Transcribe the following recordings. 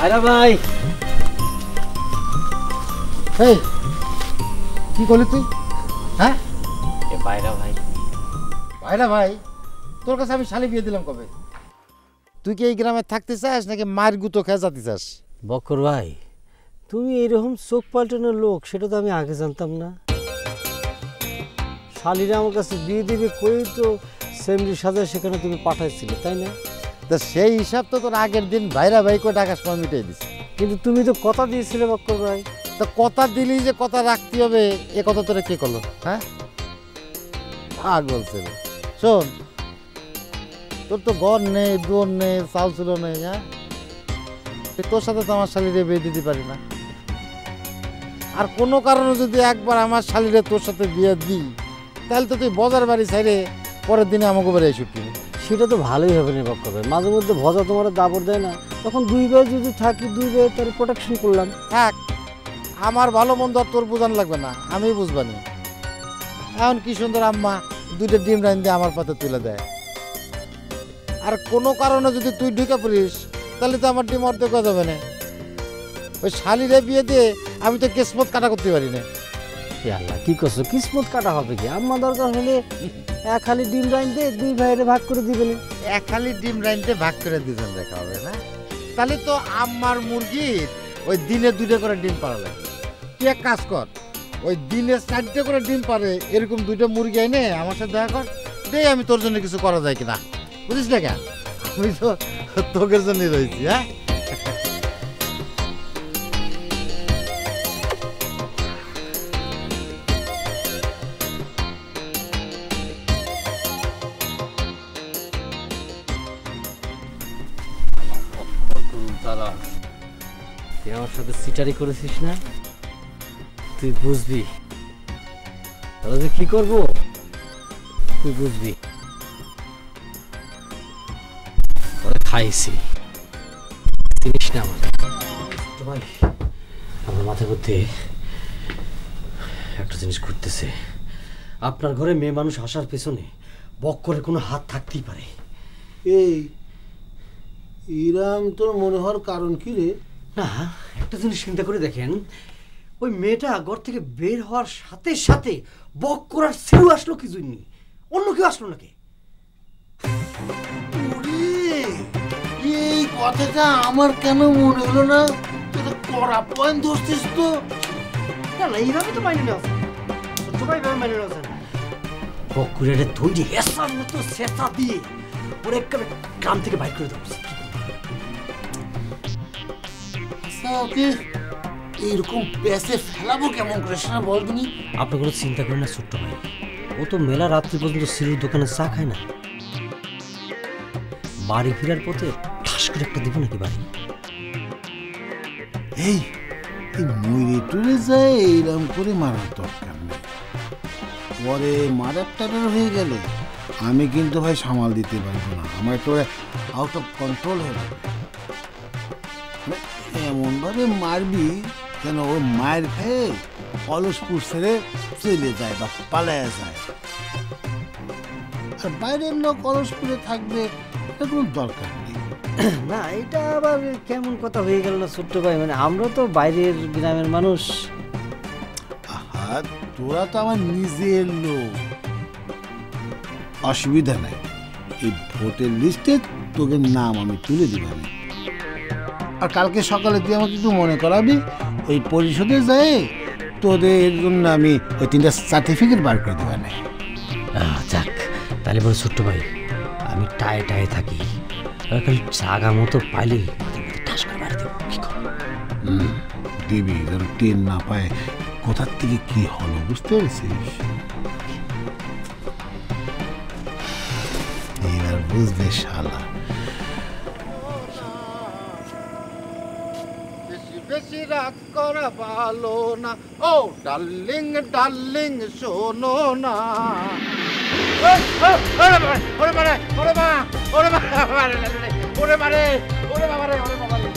ভাইরা ভাই, এই কি করলি তুই? হ্যাঁ ভাইরা ভাই, ভাইরা ভাই, তোর কাছে আমি শালি বিয়ে দিলাম কবে? তুই কি এই গ্রামে থাকতে চাস নাকি মায়ের গুতো খেয়ে যেতে চাস? বক্কর ভাই, তুমি এরকম চোখ পাল্টানোর লোক সেটা তো আমি আগে জানতাম না। শালিরা আমার কাছে বিয়ে দিবে কই তো সেমরি সাজায় সেখানে তুমি পাঠাইছিলে, তাই না? তা সেই হিসাব তো তোর আগের দিন ভাইরা ভাই করে টাকার সময় মিটিয়ে দিছে। কিন্তু তুমি তো কথা দিয়েছিলে বক্কর ভাই। তা কথা দিলি যে কথা রাখতে হবে, এ কথা তোরা কে করলো? হ্যাঁ পাগল ছেলে। শোন, তোর তো ঘর নেই, দোর নেই, চাল চুলো নেই। হ্যাঁ, তোর সাথে তো আমার শালিরে বিয়ে দিতে পারি না। আর কোনো কারণে যদি একবার আমার শালিরে তোর সাথে বিয়ে দিই, তাহলে তো তুই বাজার বাড়ি ছাইরে পরের দিনে আমাকে বাড়ি ছুটি। সেটা তো ভালোই হবে না বক্কর ভাই, মাঝে মধ্যে ভজা তোমার দাবর দেয় না, তখন দুই ভাই যদি থাকি দুই ভাই তার প্রোটেকশন করলাম। থাক, আমার ভালো মন্দ আর তোর বোঝান লাগবে না, আমি বুঝবানি। এখন কি সুন্দর আম্মা দুইটা ডিম রাইন দিয়ে আমার পাতে তুলে দেয়। আর কোনো কারণে যদি তুই ঢুকে পড়িস, তাহলে তো আমার ডিম অর্ধেক হয়ে যাবে না। ওই শালিরে বিয়ে দিয়ে আমি তো কিসমত কাটা করতে পারি না। আল্লাহ, কি করছো? কিসমত কাটা হবে কি? আম্মা দরকার হলে এক খালি ডিম রাইন দিয়ে দুই ভাইয়ের ভাগ করে দিবেন। এক খালি ডিম রাইনতে ভাগ করে দুজন দেখা হবে না? তাহলে তো আম্মার মুরগির ওই দিনে দুইটা করে ডিম পাড়া লাগে। তুই এক কাজ কর, ওই দিনে 4টে করে ডিম পারে এরকম দুইটা মুরগি আইনে আমার সাথে দেখা কর, দেই আমি তোর জন্য কিছু করা যায় কিনা। বুঝিস না কেন? আমি তো তোকের জন্যই রয়েছি। হ্যাঁ, তুই আমার সাথে সিটারি করেছিস না, তুই বুঝবি তাহলে যে কি করবো, তুই বুঝবি। খাইছি জিনিস না আমার ভাই, আমার মাথার মধ্যে একটা জিনিস ঘুরতেছে। আপনার ঘরে মেয়ে মানুষ আসার পেছনে বক্করের কোনো হাত থাকতেই পারে। এই ইরাম তোর মনে হওয়ার কারণ কি রে? না, একটা জিনিস চিন্তা করে দেখেন, ওই মেয়েটা ঘর থেকে বের হওয়ার সাথে সাথে বক্কর আর সিরু আসলো কি জন্য? অন্য কেউ আসলো নাকি? এই কথাটা আমার কেন মনে হলো না? তুই তো কড়া পয়েন্ট ধরছিস তো। না না, এইভাবে তো মাইনে নেওয়া সবাই মাইনে নেওয়া যায় না। বক্করের তৈরি হেসার মতো সেটা দিয়ে ওর একটা গ্রাম থেকে বাইর করে দেবো। ওকে এইরকম প্যাসে ফেলাবো কেমন করে সেটা বলবি? আপনি কোনো চিন্তা করেন না ছোট্ট ভাই, ও তো মেলা রাত্রি পর্যন্ত সিরুর দোকানে চা খায় না। বাড়ি ফেরার পথে ঠাস করে একটা দিব নাকি বাড়ি। এই মরে টুরে যায় এইরকম করে মারার দরকার নেই। পরে মারার টাটার হয়ে গেলে আমি কিন্তু ভাই সামাল দিতে পারবো না, আমার তো আউট অফ কন্ট্রোল হয়ে যাবে। এমনভাবে মারবি যেন ও মায়ের খেয়ে অলসপুর ছেড়ে চলে যায় বা পালায় যায়। আর বাইরের লোক অলসপুরে থাকবে এটা কোনো দরকার নেই। না, এটা আবার কেমন কথা হয়ে গেল না ছোট্ট ভাই? মানে আমরা তো বাইরের গ্রামের মানুষ। আহা, তোরা তো আমার নিজের লোক, অসুবিধা নাই। এই ভোটের লিস্টে তোদের নাম আমি তুলে দিবানি। আর কালকে সকালে তুই আমাকে একটু মনে করাবি, ওই পরিষদে যায় তোদের জন্য আমি ওই 3টা সার্টিফিকেট বার করে দিবানি। যাক, তাহলে বলে ছোট্ট ভাই আমি টায়ে টায়ে থাকি, খালি জাগা মতো পাইলেই ঠাস করে মারি দেবো। কি কর? দিবি যেন টেন না পায় কোথার থেকে কি হলো, বুঝতে পেরেছিস? এইবার বুঝবে শালা। বেশি রাগ করা ভালো না, ও ডার্লিং ডার্লিং শোনো না। ওরে মারে, ওরে মা, ওরে মা, ওরে মারে, ওরে বাবারে, ওরে বাবারে।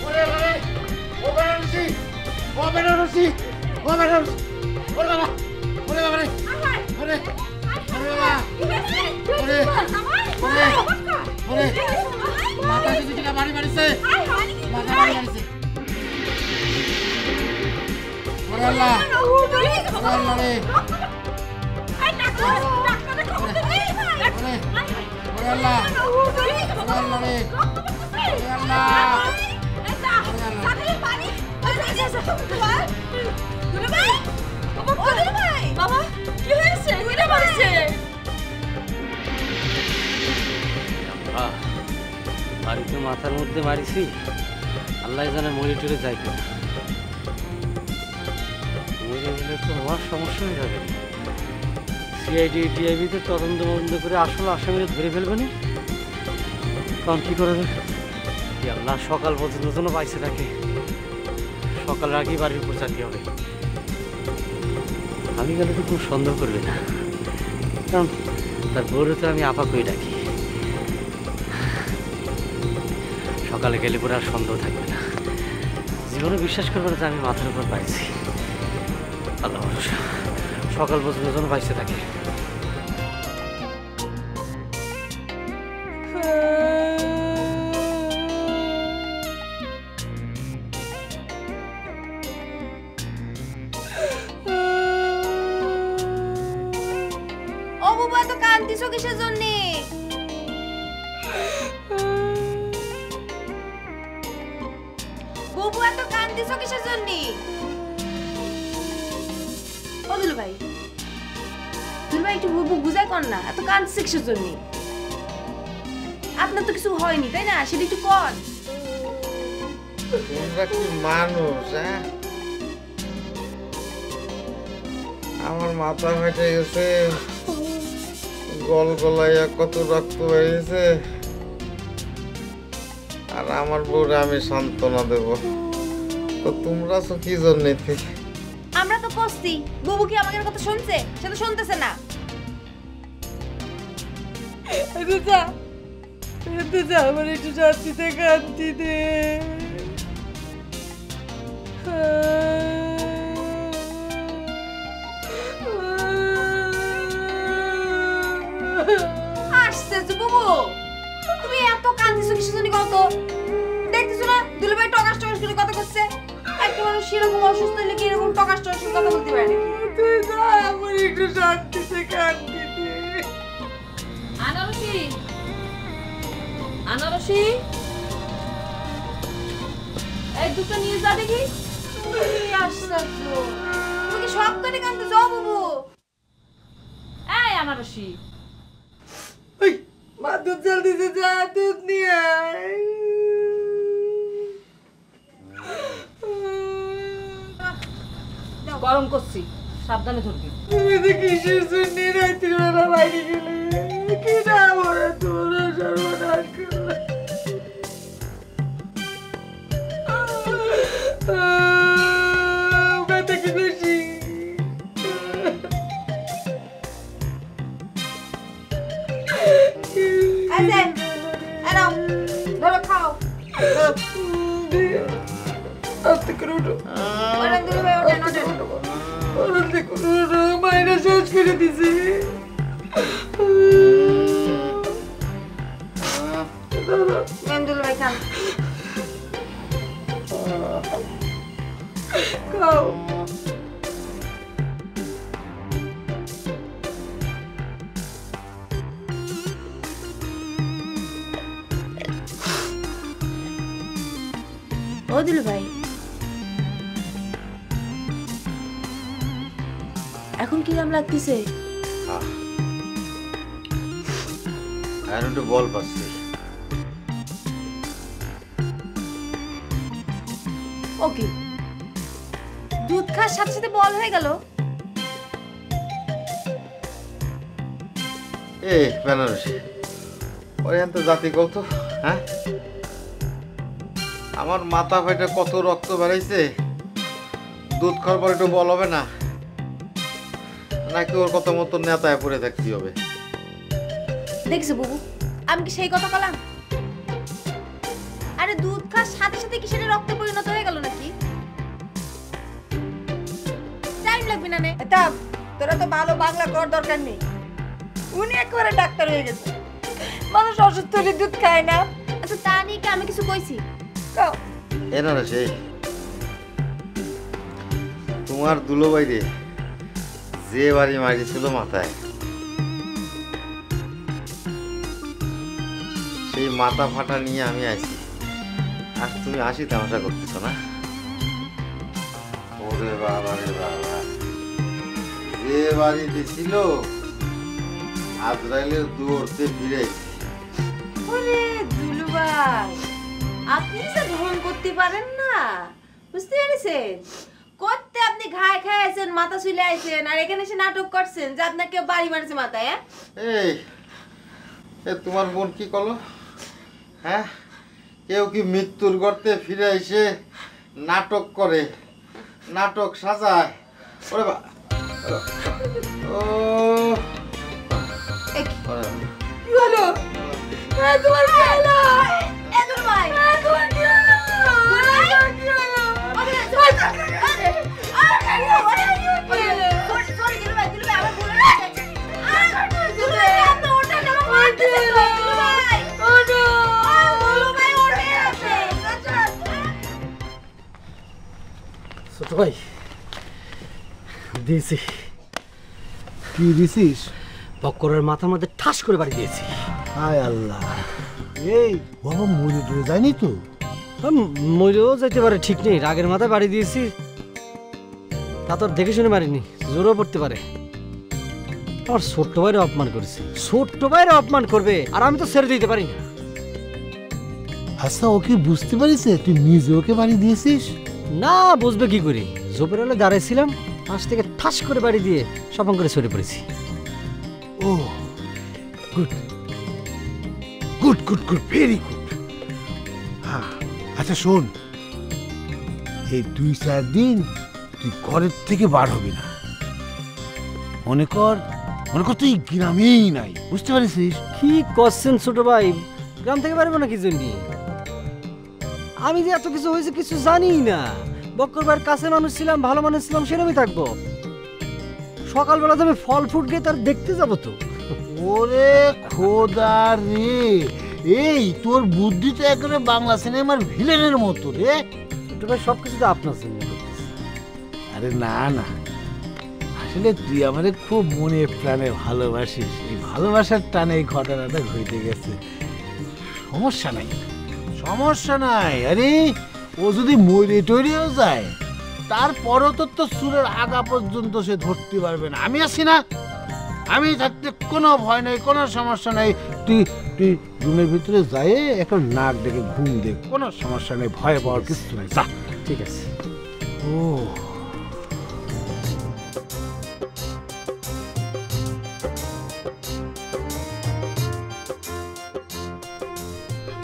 ওরে মারে, ওরে বেনারসি ও বেনারসি ওরে বাবা ওরে বাবা রে ওরে ওরে বাবা ওরে ওরে ওরে মাথা কিছু টিকা বাড়ি মারিছে মাথা বাড়ি মারিছে ওরে আল্লাহ ওরে আল্লাহ রে ওরে আল্লাহ ওরে আল্লাহ রে ওরে বাবা কি হয়েছে কইরা মারছে বাড়িতে মাথার মধ্যে মারিছি আল্লাহ জানে মরে টরে যাই তো মরে গেলে তো আমার সমস্যা হয়ে যাবে সিআইডি টিআইবিতে তদন্ত করে আসল আসামিরা ধরে ফেলবে না তখন কী করে যাবে আল্লাহ সকাল পর্যন্ত যেন বাইসে থাকে সকাল আগেই বাড়ির উপর চাকরি হবে আমি গেলে তো খুব সন্দেহ করবে না কারণ তার বউরে তো আমি আপা কই ডাকি সকালে গেলে পরে আর সন্দেহ থাকবে না জীবনে বিশ্বাস করবে না যে আমি মাথার উপর পাইছি আল্লাহ ভরসা সকাল পর্যন্ত যেন বাইসে থাকে কিসের জন্য বুবু এত কান্দিছো কিসের জন্য ও দুলু ভাই একটু বুবু বুঝাই কর না এত কান্দিছো কিসের জন্য আপনার তো কিছু হয়নি তাই না সেটা একটু কর তোমরা কি মানুষ হ্যাঁ আমার মাথা ফেটে গেছে গলাইয়া কত রক্ত বেরিয়েছে আর আমার বউরে আমি সান্ত্বনা দেব তো তোমরা তো কি জন্য আমরা তো কষ্টি বুবু কি আমাদের কথা শুনছে সে তো শুনতেছে না আমার একটু শান্তিতে কান্তি দে বুবু তুমি এত কান্দিছো কিসের জন্য কত দেখতেছো না দুলু ভাই টকাস করে কথা করছে একটা মানুষ সেরকম অসুস্থ হলে কি এরকম টকাস করে কথা বলতে পারে নাকি আমার একটু শান্তিতে কান্তি দে আনারসি এই দুটো নিয়ে যা দেখি আসছে তুমি সব করে কান্দতে যাও বুবু এই আনারসি ওই মা দুধ জল দিতে যা দুধ নিয়ে আয় গরম করছি সাবধানে ধরবি তুমি তো কিসের জন্য রাত্রির বেলা বাইরে গেলে কি না বলে তোরা সর্বনাশ করলে ব্যথা কি বেশি আস্তে করে উঠো মাইনা শেষ করে দিছি খাও ও দুলু ভাই এখন কিরম লাগতেছে এখন একটু বল পাচ্ছি ওকে দুধ খাওয়ার সাথে সাথে বল হয়ে গেল এ বেনারসি ওরিয়ান্ত জাতি কত হ্যাঁ আমার মাথা ফেটে কত রক্ত বেড়াইছে দুধ খাওয়ার পর একটু বল হবে না নাকি ওর কত মতো নেতায় পড়ে থাকতে হবে দেখছো বুবু আমি কি সেই কথা বললাম আরে দুধ খাওয়ার সাথে সাথে কি সেটা রক্তে পরিণত হয়ে গেল নাকি লাগবে না নে। তা তোরা তো ভালো বাংলা করার দরকার নেই, উনি একবারে ডাক্তার হয়ে গেছে। মানুষ অসুস্থ হলে দুধ খায় না। আচ্ছা তা নিয়ে কি আমি কিছু কইছি? কাও এনা রে সেই তোমার দুলোবাই রে যে বাড়ি মারিয়েছিল মাথায়, সেই মাথা ফাটা নিয়ে আমি আইছি। আর তুমি আসি তামাশা করতেছ না? ওরে বাবা রে বাবা, যে বাড়ি দিছিল আজরাইলের দৌড়তে ফিরেছি। ওরে দুলু ভাই, আপনি যে ভ্রমণ করতে পারেন না, বুঝতে পেরেছেন? করতে আপনি ঘায়ে খায় আছেন, মাথা চুলে আইছেন, আর এখানে এসে নাটক করছেন যে আপনাকে বাড়ি মারছে মাথায়। এই তোমার বোন কি করলো? হ্যাঁ, কেউ কি মৃত্যুর গর্তে ফিরে এসে নাটক করে, নাটক সাজায়? ওরে বা ও কি হলো? তোমার কি হলো? এ দুলু ভাই, তোমার কি হলো? কি হলো? সরি দুলু ভাই, আমার ভুল হয়ে গেছে। দুলু ভাই, আপনি ওটা কেন মারতেছেন? দুলু ভাই, দুলু ভাই ওঠে আছে। ছোট ভাই দিয়েছি, কি দিছিস? বক্করের মাথার মধ্যে ঠাস করে বাড়ি দিয়েছি। হায় আল্লাহ, এই বাবা মরে টরে যায়নি তো? মরেও যেতে পারে, ঠিক নেই। রাগের মাথায় বাড়ি দিয়েছি, তা তো আর দেখে শুনে মারিনি, জোরও পড়তে পারে। আমার ছোট্ট ভাইরে অপমান করেছে, ছোট্ট ভাইরে অপমান করবে, আর আমি তো ছেড়ে দিতে পারি না। আচ্ছা, ওকে বুঝতে পারিস তুই নিজে ওকে বাড়ি দিয়েছিস? না, বুঝবে কি করে? জোপের হলে দাঁড়াইছিলাম, পাশ থেকে ঠাস করে বাড়ি দিয়ে সপন করে সরে পড়েছি। Oh good good good good, very good. হ্যাঁ, আচ্ছা শোন, এই 2-4 দিন তুই ঘরের থেকে বার হবি না। মনে কর তুই গ্রামেই নাই, বুঝতে পারিস? কি করছেন ছোট ভাই? গ্রাম থেকে পারবো না কি জন্য? আমি যে এত কিছু হয়েছে কিছু জানি না। বক্কর ভাইয়ের কাছে মানুষ ছিলাম, ভালো মানুষ ছিলাম, সেরকমই থাকবো। সকালবেলা তো আমি ফল ফ্রুট গিয়ে তার দেখতে যাবো তো। ওরে খোদা রে, এই তোর বুদ্ধি তো একেবারে বাংলা সিনেমার ভিলেনের মতো রে। ছোট ভাই সবকিছু তো আপনার চিন্তা করতেছে। আরে না না, আসলে তুই আমাদের খুব মনে প্রাণে ভালোবাসিস। এই ভালোবাসার টানে এই ঘটনাটা ঘটে গেছে। সমস্যা নাই, সমস্যা নাই। আরে ও যদি মরে টরেও যায়, তারপরও তো সুরের আগা পর্যন্ত সে ধরতে পারবে না। আমি আছি না, আমি থাকতে কোনো ভয় নেই, কোনো সমস্যা নেই। তুই তুই রুমের ভিতরে যাই এখন নাক ডেকে ঘুম দে, কোনো সমস্যা নেই, ভয় পাওয়ার কিছু নেই। যা। ঠিক আছে। ও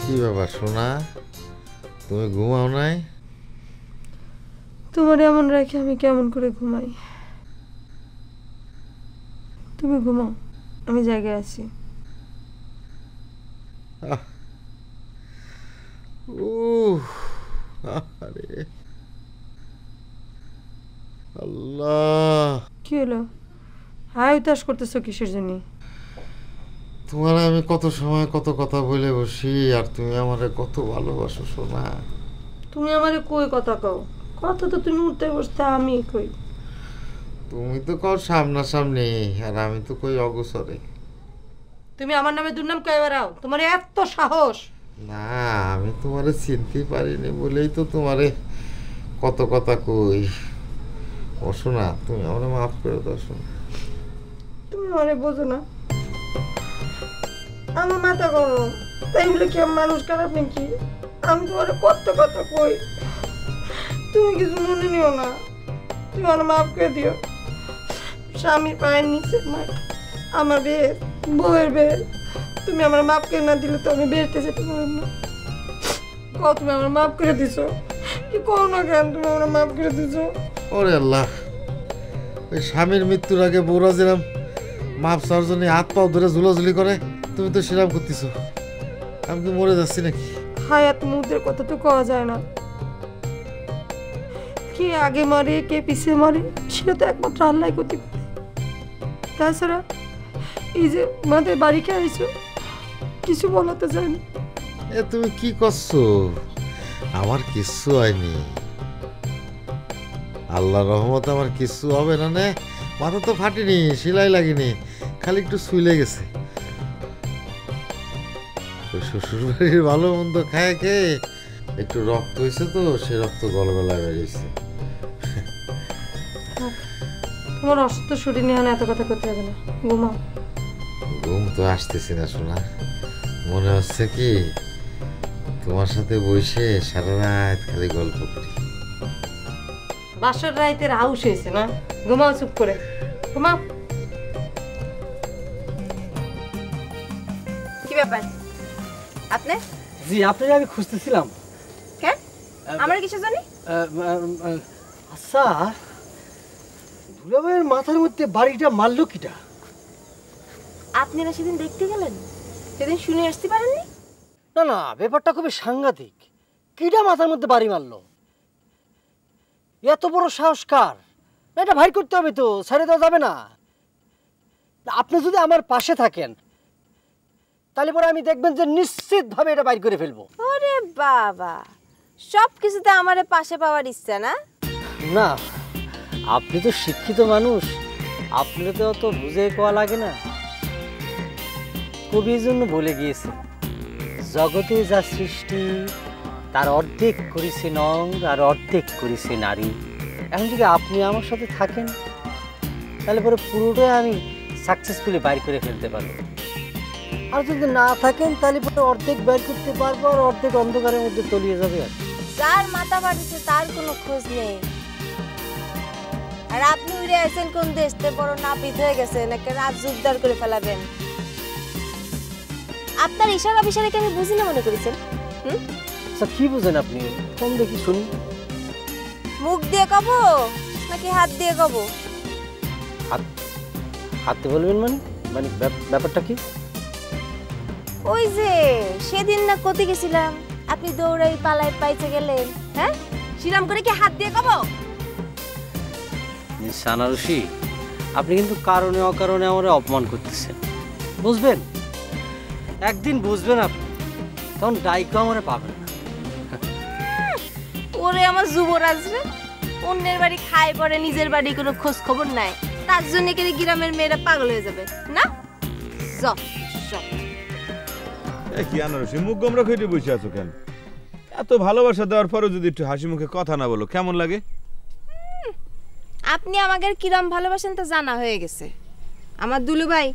কি ব্যাপার সোনা, তুমি ঘুমাও নাই? তোমার এমন রেখে আমি কেমন করে ঘুমাই? তুমি ঘুমাও, আমি জায়গায় আছি। আরে আল্লাহ, কি হলো? হাই উতাস করতেছো কিসের জন্য? তোমার আমি কত সময় কত কথা বলে বসি, আর তুমি আমারে কত ভালোবাসো সোনা। তুমি আমারে কই কথা কও? কথা তো তুমি উঠতে বসতে আমি কই। তুমি তো কও সামনাসামনি, আর আমি তো কই অগোচরে। তুমি আমার নামে দুর্নাম কয়ে বেড়াও, তোমার এত সাহস? না, আমি তোমারে চিনতে পারিনি বলেই তো তোমারে কত কথা কই। ও সোনা, তুমি আমারে মাফ করে দাও সোনা। তুমি আমারে বোঝো না, আমার মাথা গরম, তাই বলে কি আমি মানুষ খারাপ নাকি? আমি তোমার কত কথা কই, তুমি কিছু মনে নিও না। তুমি আমার মাফ করে দিও। স্বামীর পায়ের নিচে আমার বিয়ে, বউয়ের বিয়ে, তুমি আমার মাফ করে না দিলে তো আমি বেরতে যেতে পারব না। কও তুমি আমার মাফ করে দিছো, কি কও না কেন তুমি আমার মাফ করে দিছো? ওরে আল্লাহ, ওই স্বামীর মৃত্যুর আগে বউরা যেরাম মাপ চাওয়ার জন্য হাত পাও ধরে ঝুলাঝুলি করে, তুমি তো সেরাম করতেছো। আমি কি মরে যাচ্ছি নাকি? হায়াত মুহূর্তের কথা তো কওয়া যায় না, কে আগে মরে কে পিছিয়ে মরে সে সেটা তো একমাত্র আল্লাহ করতে পারে। তাছাড়া এই যে মাথায় বাড়ি খেয়ে আইছো, কিছু বলাতে চাই না। এ তুমি কি করছো? আমার কিচ্ছু হয়নি, আল্লাহর রহমত আমার কিচ্ছু হবে না। নে মাথা তো ফাটিনি, সেলাই লাগিনি, খালি একটু শুইলে গেছে। শ্বশুর বাড়ির ভালো মন্দ খায় খেয়ে একটু রক্ত হয়েছে তো, সে রক্ত গলগলা বেরিয়েছে। তোমার অসুস্থ শরীর নিয়ে এত কথা করতে হবে না, ঘুমাও। ঘুম তো আসতেছে না শোনা, মনে হচ্ছে কি তোমার সাথে বসে সারা রাত খালি গল্প করি। বাসর রাইতের হাউস হয়েছে না, ঘুমাও চুপ করে, ঘুমাও। কি ব্যাপার আপনি? জি, আপনাকে আমি খুঁজতেছিলাম। কেন আমার কিছু জানি? আচ্ছা, দুলাভাইয়ের মাথার মধ্যে বাড়িটা মারলো কিটা? আপনারা সেদিন দেখতে গেলেন, সেদিন শুনে আসতে পারেননি? না না, ব্যাপারটা খুবই সাংঘাতিক। কিটা মাথার মধ্যে বাড়ি মারলো? এত বড় সাহস কার? না, এটা ভাই করতে হবে তো, ছেড়ে দেওয়া যাবে না। আপনি যদি আমার পাশে থাকেন তাহলে পরে আমি দেখবেন যে নিশ্চিতভাবে এটা বাইর করে ফেলবো। ওরে বাবা, সব কিছুতে আমারে পাশে পাওয়ার ইচ্ছা না? না, আপনি তো শিক্ষিত মানুষ, আপনার তো অত বুঝে কোয়া লাগে না। কবির জন্য বলে গিয়েছে, জগতে যা সৃষ্টি তার অর্ধেক করেছে নং আর অর্ধেক করেছে নারী। এখন যদি আপনি আমার সাথে থাকেন তাহলে পরে পুরোটাই আমি সাকসেসফুলি বাইর করে ফেলতে পারবো। আর যদি না থাকেন তাহলে পরে অর্ধেক বাইর করতে পারবো আর অর্ধেক অন্ধকারের মধ্যে তলিয়ে যাবে। আর যার মাথা ফাটিছে তার কোনো খোঁজ নেই। আর আপনি উড়ে আছেন কোন দেশতে, বড় নাপিত হয়ে গেছে নাকি রাজ্য উদ্ধার করে ফেলাবেন? আপনার ইশারা বিশারা কি আমি বুঝি না মনে করেছেন? আচ্ছা, কি বুঝেন আপনি? কম দেখি শুনি। মুখ দিয়ে কব নাকি হাত দিয়ে কব? হাতে বলবেন মানে? মানে ব্যাপারটা কি? ওই যে সেদিন না কোথায় গেছিলাম, আপনি দৌড়াই পালাই পাইতে গেলেন, হ্যাঁ শিরাম করে কি হাত দিয়ে কব? সানারুষি, আপনি কিন্তু কারণে অকারণে আমার অপমান করতেছেন, বুঝবেন? একদিন বুঝবেন আপনি, তখন ডাইকা আমার পাবেন না। ওরে আমার যুবরাজ রে, অন্যের বাড়ি খায় পরে নিজের বাড়ি কোনো খোঁজ খবর নাই, তার জন্য কি গ্রামের মেয়েরা পাগল হয়ে যাবে না? কি আনারসি, মুখ গোমরা খেয়ে বসে আছো কেন? এত ভালোবাসা দেওয়ার পরও যদি একটু হাসি মুখে কথা না বলো কেমন লাগে? আপনি আমাকে কিরম ভালোবাসেন তা জানা হয়ে গেছে। আমার দুলু ভাই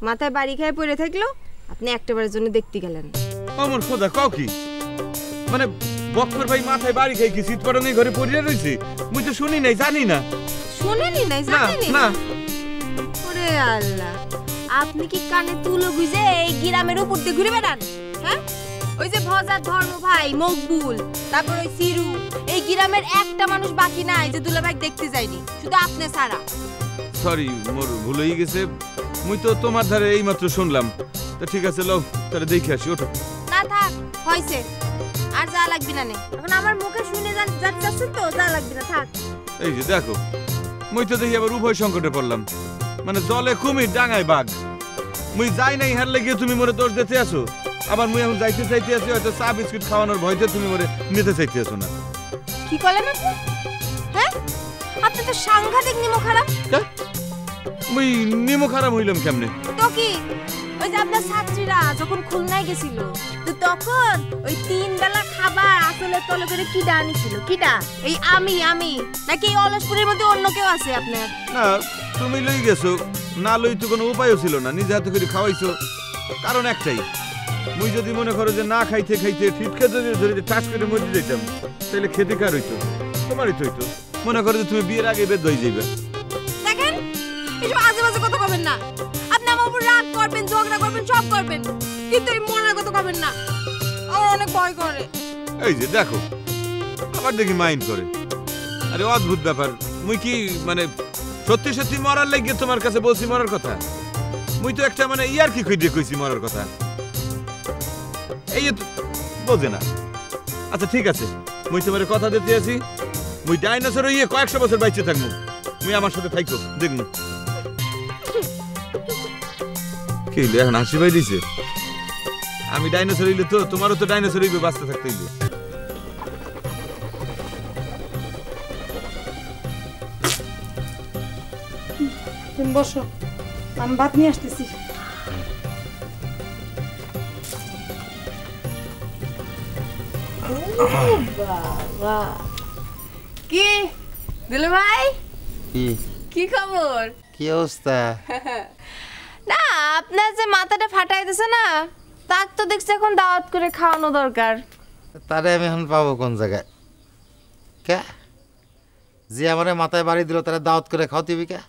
মাথায় বাড়ি খায় পড়ে থাকলো, আপনি একটাবারের জন্য দেখতে গেলেন। আমার খোদা, কাও কি মানে বক্কর ভাই মাথায় বাড়ি খাই কি শীত পড়ানি ঘরে পড়িয়া রয়েছে? মুই তো শুনি নাই, জানি না। শুনেনি নাই, জানেনি না? ওরে আল্লাহ, আপনি কি কানে তুলো গুজে এই গ্রামের উপর দিয়ে ঘুরে বেড়ান? হ্যাঁ, ওই যে ভজার ধর্ম ভাই মকবুল, তারপর ওই সিরু, এই গ্রামের একটা মানুষ বাকি নাই যে দুলাভাই দেখতে যায়নি, শুধু আপনি ছাড়া। সরি, মোর ভুল হয়ে গেছে। মুই তো তোমার ধারে এই মাত্র শুনলাম। তা ঠিক আছে, লও তাহলে দেখে আসি। ওঠো না, থাক, হইছে, আর যা লাগবে না। এখন আমার মুখে শুনে যাচ্ছে তো, যা লাগবে না, থাক। এই যে দেখো, মুই তো দেখি আবার উভয় সংকটে পড়লাম। মানে জলে কুমির, ডাঙায় বাঘ। মুই যাই নাই হারলে গিয়ে তুমি মোরে দোষ দিতে আসো, আবার মুই এখন যাইতে চাইতে আছি হয়তো চা বিস্কুট খাওয়ানোর ভয়তে তুমি মোরে নিতে চাইতে আসো না। কি করলেন আপনি? হ্যাঁ, আপনি তো সাংঘাতিক নিমো খারাপ। মুই নিমো খারাপ হইলাম কেমনে? তো কি, ওই যে আপনার ছাত্রীরা যখন খুলনায় গেছিল, তো তখন ওই 3 বেলা খাবার আসলে তলে করে কিডা আনিছিল? কিডা? এই আমি নাকি এই অলসপুরের মধ্যে অন্য কেউ আছে আপনার? না, তুমি লই গেছো, না লই তো কোনো উপায়ও ছিল না, নিজে হাতে করে খাওয়াইছো। কারণ একটাই, মুই যদি মনে করো যে না খাইতে খাইতে ঠিক খেতে ধরে টাচ করে মরে যেতাম, তাহলে খেতে কার হইতো? তোমারই তো হইতো। মনে করো যে তুমি বিয়ের আগে বেদ হয়ে যাইবে। দেখেন, এসব আজে বাজে কথা কবেন না। আপনি আমার উপর রাগ করবেন, ঝগড়া করবেন, সব করবেন, কিন্তু এই মরার কথা কবেন না। আমার অনেক ভয় করে। এই যে দেখো, আবার দেখি মাইন্ড করে। আরে অদ্ভুত ব্যাপার, মুই কি মানে সত্যি সত্যি মরার লাগিয়ে তোমার কাছে বলছি মরার কথা? মুই তো একটা মানে ইয়ার কি খুঁজে কইছি মরার কথা। এই তো বোঝে না। আচ্ছা ঠিক আছে, মুই তোমার কথা দিতে আছি, মুই ডাইনোসর হইয়ে কয়েকশো বছর বাইচে থাকবো, মুই আমার সাথে থাইকো দেখুন কি হইলো এখন হাসি পাই দিছে আমি ডাইনোসর হইলে তো তোমারও তো ডাইনোসর হইবে বাঁচতে থাকতে হইলে তুমি বসো আমি ভাত নিয়ে আসতেছি বাবা কি দিল ভাই কি কি খবর কি অবস্থা? না আপনার যে মাথাটা ফাটাই দিছে না তাক তো দেখছি এখন দাওয়াত করে খাওয়ানো দরকার তারে আমি এখন পাবো কোন জায়গায়? কে যে আমার মাথায় বাড়ি দিল তারা দাওয়াত করে খাওয়াতে হবে কে?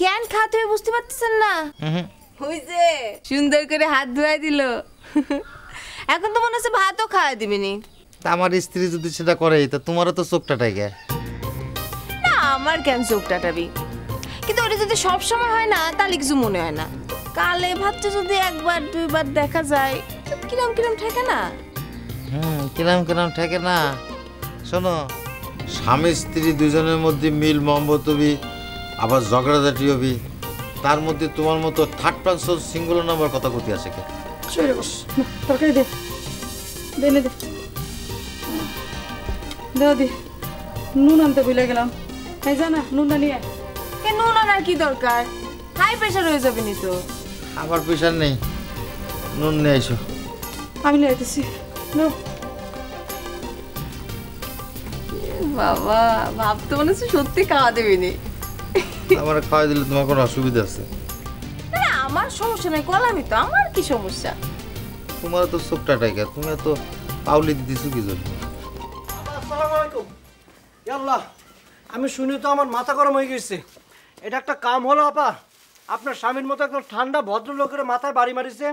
কেন খাওয়াতে হবে বুঝতে পারতেছেন না? ওই যে সুন্দর করে হাত ধুয়াই দিল এখন তো মনে হচ্ছে ভাতও খাওয়াই দিবিনি। তা আমার স্ত্রী যদি সেটা করে তা তোমারও তো চোখটা টাইগে। না আমার কেন চোখ টাটাবি, কিন্তু ওটা যদি সব সময় হয় না তাহলে কিছু মনে হয় না। কালে ভাতটা যদি একবার দুইবার দেখা যায় কিরম কিরম ঠেকে না। কিরম কিরম ঠেকে না। শোনো, স্বামী স্ত্রী দুজনের মধ্যে মিল মহব্বত হবি, আবার ঝগড়াঝাটি হবি, তার মধ্যে তোমার মতো থার্ড পার্সন সিঙ্গল নাম্বার কথা কতি আসে কে? শুয়ে বস, তরকারি দে, দে দে দাও দি, নুন আনতে ভুলে গেলাম। এই জানা নুনটা নিয়ে নুন আনার কি দরকার, হাই প্রেশার হয়ে যাবে নি তো। আমার প্রেশার নেই, নুন নিয়ে এসো। আমি নিয়ে আইতেছি। বাবা ভাবতে মনে হচ্ছে সত্যি খাওয়া দেবিনি। আমার খাওয়াই দিলে তোমার কোনো অসুবিধা আছে? না আমার সমস্যা নাই, কলামি তো, আমার কি সমস্যা? তোমার তো চোখটা টাইগার, তুমি তো পাউলি দিতেছো কি জন্য? আসসালামু আলাইকুম। আল্লাহ, আমি শুনি তো আমার মাথা গরম হয়ে গেছে। এটা একটা কাম হলো আপা? আপনার স্বামীর মতো একদম ঠান্ডা ভদ্রলোকের মাথায় বাড়ি মারিছে।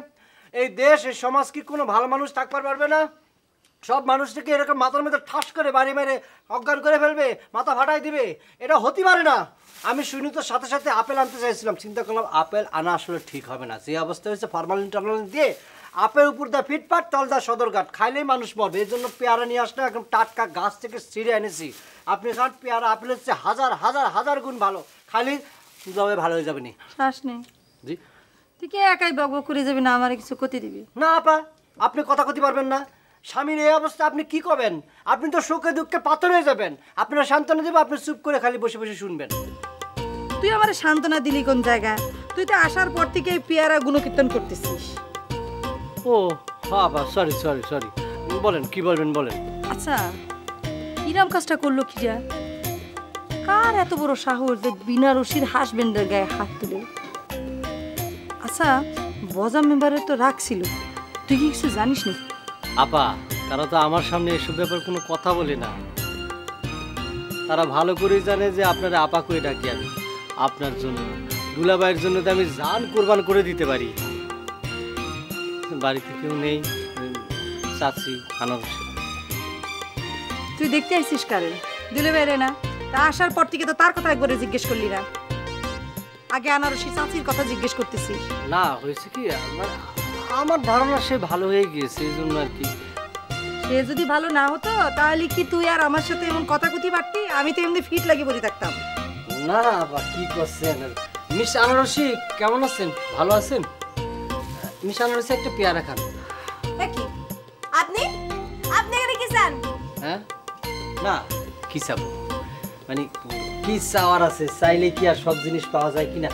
এই দেশ এই সমাজ কি কোনো ভালো মানুষ থাকতে পারবে না? সব মানুষটাকে এরকম মাথার মধ্যে ঠাস করে বাড়ি মেরে অজ্ঞান করে ফেলবে, মাথা ফাটাই দিবে, এটা হতে পারে না। আমি শুনি তো সাথে সাথে আপেল আনতে চাইছিলাম, চিন্তা করলাম আপেল আনা আসলে ঠিক হবে না। যে অবস্থা হয়েছে ফরমালিন টরমালিন দিয়ে আপেল উপর দা ফিটপাট তল দা সদরঘাট, খাইলেই মানুষ মরবে। এই জন্য পেয়ারা নিয়ে আসলে একদম টাটকা গাছ থেকে ছিঁড়ে এনেছি। আপনি খান পেয়ারা আপেলের চেয়ে হাজার হাজার হাজার গুণ ভালো, খালি তবে ভালো হয়ে যাবে নি। শ্বাস নেই জি, তুই কে একাই বকবক করে যাবি না, আমার কিছু ক্ষতি দিবি না আপা, আপনি কথা ক্ষতি পারবেন না। স্বামীর এই অবস্থা আপনি কি করবেন? আপনি তো সুখে দুঃখে পাথর হয়ে যাবেন। আপনারা সান্ত্বনা দেবে, আপনি চুপ করে খালি বসে বসে শুনবেন। তুই আমার সান্ত্বনা দিলি কোন জায়গায়? তুই তো আসার পর থেকে এই পেয়ারা গুণকীর্তন করতেছিস। ও হ্যাঁ আপা, সরি সরি সরি, বলেন কি বলবেন বলেন। আচ্ছা কিরম কাজটা করলো কি যা? কার এত বড় সাহস যে বিনা রশির হাসবেন্ডের গায়ে হাত তুলে? আচ্ছা বজা মেম্বারের তো রাখছিল, তুই কি কিছু জানিস না? আপা, তারা তো আমার সামনে এসব ব্যাপার কোনো কথা বলে না। তারা ভালো করেই জানে যে আপনারা আপা করে ডাকি আমি। আপনার জন্য, দুলাভাইয়ের জন্য তো আমি জান কোরবান করে দিতে পারি। বাড়িতে কেউ নেই, চাচি আনারসি। তুই দেখতে আসছিস কারে? দিলে বেরে না, তা আসার পর থেকে তো তার কথা একবারে জিজ্ঞেস করলি না। আগে আনারসি চাচির কথা জিজ্ঞেস করতেছিস। না হয়েছে কি, আমার ধারণা সে ভালো হয়ে গিয়েছে, এই জন্য আর কি। সে যদি ভালো না হতো তাহলে কি তুই আর আমার সাথে এমন কথা কুতি পারতি? আমি তো এমনি ফিট লাগিয়ে বলে থাকতাম। না বা কি করছেন? মিস আনারসি কেমন আছেন? ভালো আছেন? মিস আনারসি একটা পেয়ারা খান। কি আপনি আপনি এখানে কি চান? হ্যাঁ না কি চাবো, মানে কি চাওয়ার আছে? চাইলে কি আর সব জিনিস পাওয়া যায় কিনা?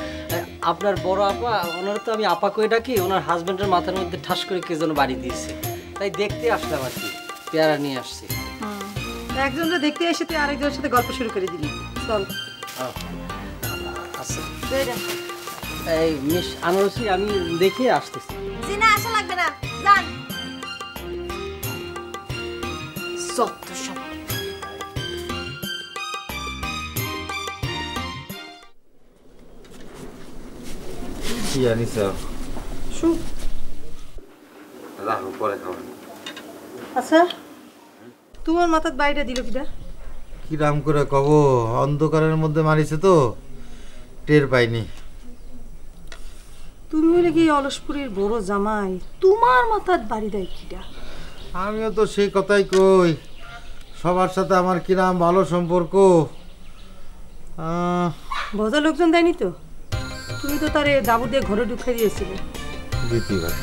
আপনার বড় আপা, ওনার তো আমি আপা কই ডাকি, ওনার হাজবেন্ডের মাথার মধ্যে ঠাস করে কে যেন বাড়ি দিয়েছে, তাই দেখতে আসলাম আর কি, পেয়ারা নিয়ে আসছি। একজনকে দেখতে এসে তুই আরেকজনের সাথে গল্প শুরু করে দিলি। চল আচ্ছা এই মিস আনারসি আমি দেখে আসতেছি। জি না, আসা লাগবে না, যান। সত্য সব কি আনিস? শুক। রাখো, পরে খাবেন। আচ্ছা তোমার মাথার বাইরে দিল কিনা? কিরাম করে কব, অন্ধকারের মধ্যে মারিছে তো টের পাইনি। তুমি হলে কি অলসপুরের বড় জামাই, তোমার মাথার বাড়ি দেয় কিটা? আমিও তো সেই কথাই কই, সবার সাথে আমার কিরাম ভালো সম্পর্ক, ভজা লোকজন দেয়নি তো? তুমি তো তারে দাবু দিয়ে ঘরে ঢুকাই দিয়েছিলে। দিতে পারে,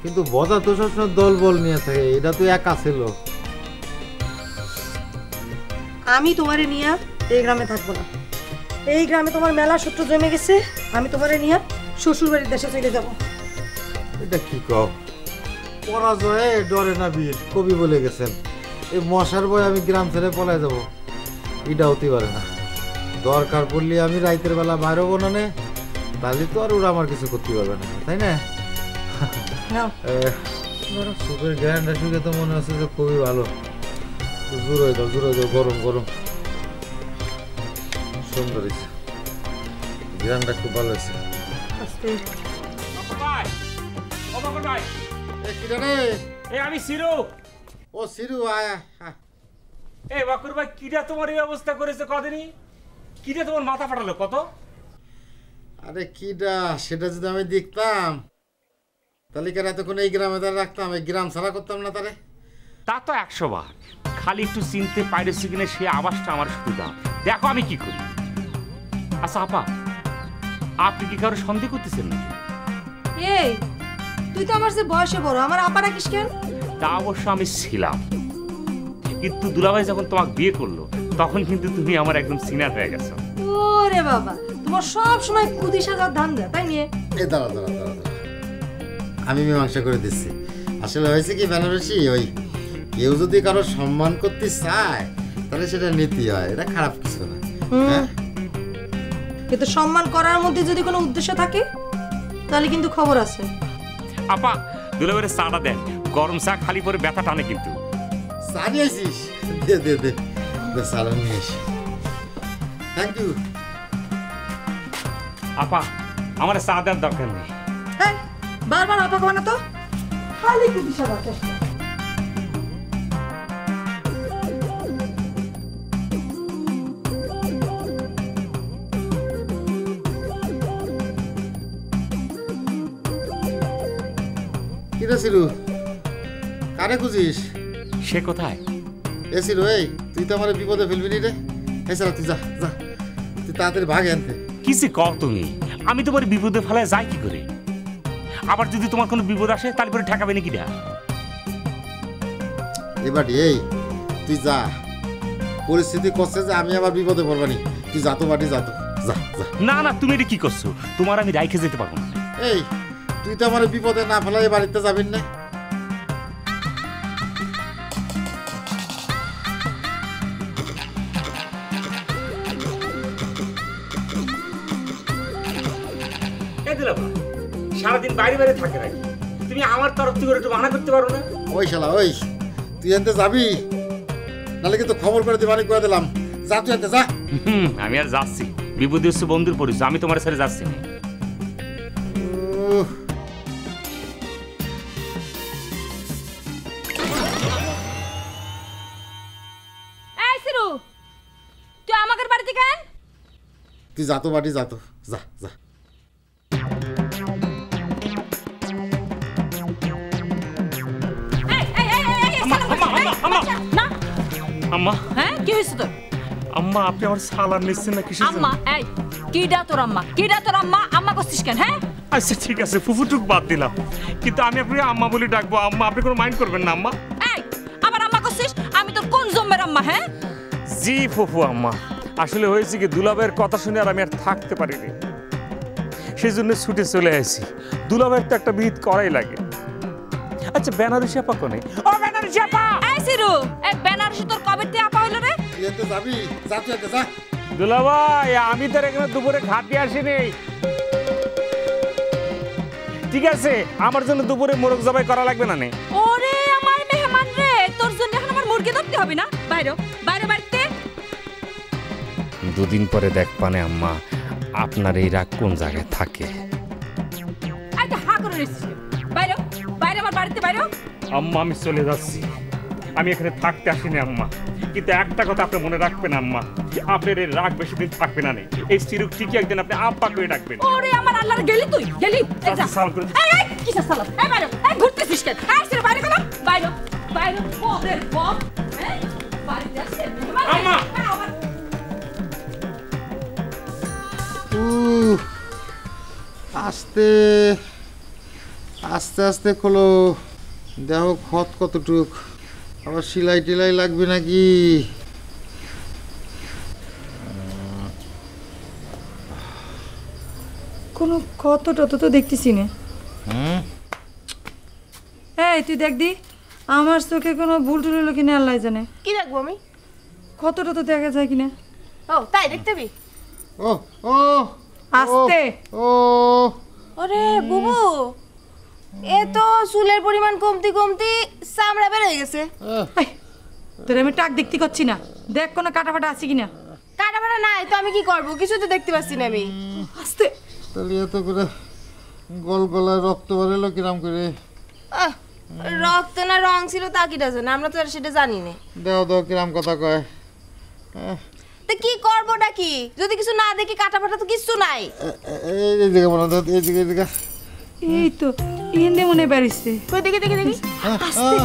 কিন্তু বজা তো সবসময় দল বল নিয়ে থাকে, এটা তো একা ছিল। আমি তোমারে নিয়ে এই গ্রামে থাকবো না। এই গ্রামে তোমার মেলা সূত্র জমে গেছে। আমি তোমারে নিয়ে শ্বশুর বাড়ির দেশে চলে যাব। এটা কি কও? পরাজয়ে ডরে না বীর, কবি বলে গেছেন। এই মশার বয় আমি গ্রাম ছেড়ে পলায় যাব, এটা হতে পারে না। দরকার পড়লে আমি রাইতের বেলা বাইরে বনানে, তাহলে তো আর ওরা আমার কিছু করতে পারবে না, তাই না? সুপের গ্র্যান্ডটা শুকে তো মনে হচ্ছে যে খুবই ভালো। জোর হয়ে দাও, জোর হয়ে দাও, গরম গরম, সুন্দর হয়েছে গ্র্যান্ডটা, খুব ভালো হয়েছে। আমি সিরু। ও সিরু, আয় আয়। এই বাকুর ভাই, কিটা তোমার এই অবস্থা করেছে কদিনই? কিটা তোমার মাথা ফাটালো কত? আরে কিডা, সেটা যদি আমি দেখতাম তাহলে কেন এতক্ষণ এই গ্রামে তারা রাখতাম, এই গ্রাম ছাড়া করতাম না তারে। তা তো 100 বার। খালি একটু চিনতে পাইরেছি কিনা সে আওয়াজটা আমার সুবিধা। দেখো আমি কি করি। আচ্ছা আপা, আপনি কি কারো সন্দেহ করতেছেন নাকি? এই তুই তো আমার যে বয়সে বড়, আমার আপা রাখিস কেন? তা অবশ্য আমি ছিলাম, কিন্তু দুলাভাই যখন তোমাকে বিয়ে করলো তখন কিন্তু তুমি আমার একদম সিনিয়র হয়ে গেছো। ওরে বাবা, তোমার সব সময় কুদি সাজার ধান্দা, তাই নিয়ে? এ দাঁড়া দাঁড়া দাঁড়া দাঁড়া, আমি মীমাংসা করে দিচ্ছি। আসলে হয়েছে কি বেনারসি, ওই কেউ যদি কারো সম্মান করতে চায় তাহলে সেটা নীতি হয়, এটা খারাপ কিছু না। হ্যাঁ, কিন্তু সম্মান করার মধ্যে যদি কোনো উদ্দেশ্য থাকে তাহলে কিন্তু খবর আছে। আপা, দুলাভাইয়ের চাটা দেন, গরম চা খালি পরে ব্যথা টানে কিন্তু। চা নিয়ে আসিস? দে দে দে, চাটা নিয়ে আসি। Thank you. আপা, আমার চা দেওয়ার দরকার নেই। হ্যাঁ, বারবার আপা কো না তো, খালি কুদি সাজার চেষ্টা। কিরে সিরু, কারে খুঁজিস? সে কোথায়? এ সিরু, এই তুই তো আমার বিপদে ফেলবি নি রে। হ্যাঁ সারা, তুই যা যা, তুই তাড়াতাড়ি ভাগ আনতে। কিসে কও তুমি? আমি তোমার বিপদে ফেলায় যাই কি করে? আবার যদি তোমার কোনো বিপদ আসে তাহলে পরে ঠেকাবে নাকি? না এবার এই তুই যা, পরিস্থিতি করছে যে আমি আবার বিপদে পড়বানি। তুই যা তো বাড়ি, যা তো, যা যা। না না, তুমি এটা কি করছো? তোমার আমি রাইখে যেতে পারবো না। এই তুই তো আমার বিপদে না ফেলাই বাড়িতে যাবেন না। সারাদিন বাইরে বাইরে থাকে নাকি? তুমি আমার তরফ থেকে একটু মানা করতে পারো না? ওই শালা, ওই তুই এনতে যাবি, নাহলে কিন্তু খবর করে দিবানি করে দিলাম। যা তুই এনতে যা। আমি আর যাচ্ছি, বিপদে হচ্ছে বন্ধুর পরিচয়, আমি তোমার সাথে যাচ্ছি না। এই সিরু, তুই আমাদের বাড়িতে কেন? তুই যা তো বাড়ি, যা তো, যা যা। আম্মা, হ্যাঁ কি হয়েছে তোর? আম্মা আপনি আমার সালাম নিচ্ছেন না কিসের জন্য? আম্মা, এই কিডা তোর আম্মা? কিডা তোর আম্মা? আম্মা করছিস কেন? হ্যাঁ আচ্ছা ঠিক আছে, ফুফুটুক বাদ দিলাম, কিন্তু আমি আপনাকে আম্মা বলে ডাকবো। আম্মা, আপনি কোনো মাইন্ড করবেন না আম্মা? এই আবার আম্মা করছিস? আমি তোর কোন জম্মের আম্মা? হ্যাঁ জি ফুফু আম্মা, আসলে হয়েছে কি, দুলাভাইয়ের কথা শুনে আর আমি আর থাকতে পারিনি, সেই জন্য ছুটে চলে আসি। দুলাভাইয়ের তো একটা বিহিত করাই লাগে। আচ্ছা বেনারসি আপা কোনে? ও বেনারসি আপা! এই সিরু, এই বেনারসি তোর কবে থেকে আপা হইলো রে? তুই এনতে যাবি, যা তুই এনতে যা। দুলাভাই, আমি তো এখানে দুপুরে খাতে আসিনি। ঠিক আছে, আমার জন্য দুপুরে মোরগ জবাই করা লাগবে না? ওরে আমার মেহমান রে, তোর জন্য এখন আমার মুরগি ধরতে হবে না? বাইরে বাইরে বাড়িতে। দুদিন পরে দেখ পানে আম্মা, আপনার এই রাগ কোন জায়গায় থাকে। এই তো হা করে রেছিস। বাইরে বাইরে আমার বাড়িতে বাইরে। আম্মা আমি চলে যাচ্ছি, আমি এখানে থাকতে আসিনি আম্মা, কিন্তু একটা কথা আপনি মনে রাখবেন আম্মা, আপনার এই রাগ বেশি দিন থাকবে না। এই সিরুক ঠিকই একদিন আপনি আব্বা করে ডাকবেন। ওরে আমার আল্লাহর, গেলি তুই গেলি। এই যা সাল করে। এই কিসের সালাম? এই বাইরে, এই ঘুরতেছিস কেন? এই সিরু বাইরে গেল, বাইরে বাইরে। ওরে বাপ, এই বাড়িতে আসছে আম্মা। আস্তে আস্তে আস্তে খোলো, দেখো ক্ষত কতটুক, আবার সেলাই টেলাই লাগবে নাকি। কোনো ক্ষত টত তো দেখতেছি না। এই তুই দেখ দি, আমার চোখে কোনো ভুল টুল হলো কিনা আল্লাহ জানে। কি দেখবো আমি? ক্ষত টত দেখা যায় কিনা। ও তাই দেখতে বি। ও ও আস্তে। ও ওরে বুবু, এ তো চুলের পরিমাণ কমতি কমতি চামড়া বের হয়ে গেছে। এই, তোর আমি টাক দেখতে পাচ্ছি না, দেখ কোনো কাটা ফাটা আছে কিনা। কাটা ফাটা নাই তো আমি কি করব, কিছু তো দেখতে পাচ্ছি না আমি। আস্তে। তাহলে এত করে গল গলায় রক্ত বেরোলো কিরাম করে? আহ, রক্ত না রং ছিল তা কিটা জানে, আমরা তো আর সেটা জানি না। দেও দেও কিরাম কথা কয়। তো কি করবোটা কি, যদি কিছু না দেখি কাটা ফাটা তো কিছু নাই। এই দিকে মনে হয়, এইদিকে এইদিকে। এই তো এনে মনে বেরিয়েছে। কই দেখি দেখি দেখি। আস্তে।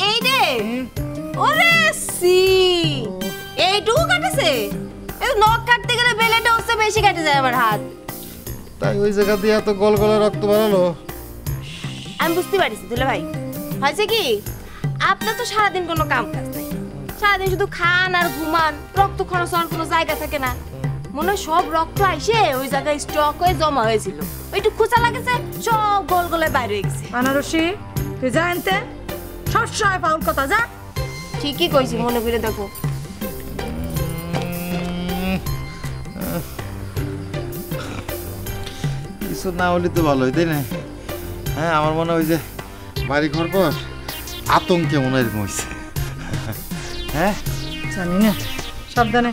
এই রে, ওরে সি, এইটুকু কাটেছে। এই নখ কাটতে গেলে বেলেটা হচ্ছে বেশি কেটে যায় আমার হাত। তাই ওই জায়গা দিয়ে এত গল গলায় রক্ত বেরোলো? আমি বুঝতে পারছি দুলা ভাই, হয়েছে কি আপনার তো সারাদিন কোনো কাম কাজ নাই, সারাদিন শুধু খান আর ঘুমান, রক্ত খরচ হওয়ার কোনো জায়গা থাকে না। মনে হয় সব রক্ত আইসে ওই জায়গায় স্টক হয়ে জমা হয়েছিল, ওইটু খোঁচা লাগেছে, সব গোল গোলে বাইরে হয়ে গেছে। আনারসি তুই যা আনতে, সবসময় পাউল কথা যা। ঠিকই কইছি, মনে করে দেখো। কিছু না হলে তো ভালোই, তাই না? হ্যাঁ, আমার মনে হয় যে বাড়ি ঘর পর আতঙ্কে মনে হয় এরকম হয়েছে। হ্যাঁ জানি না, সাবধানে।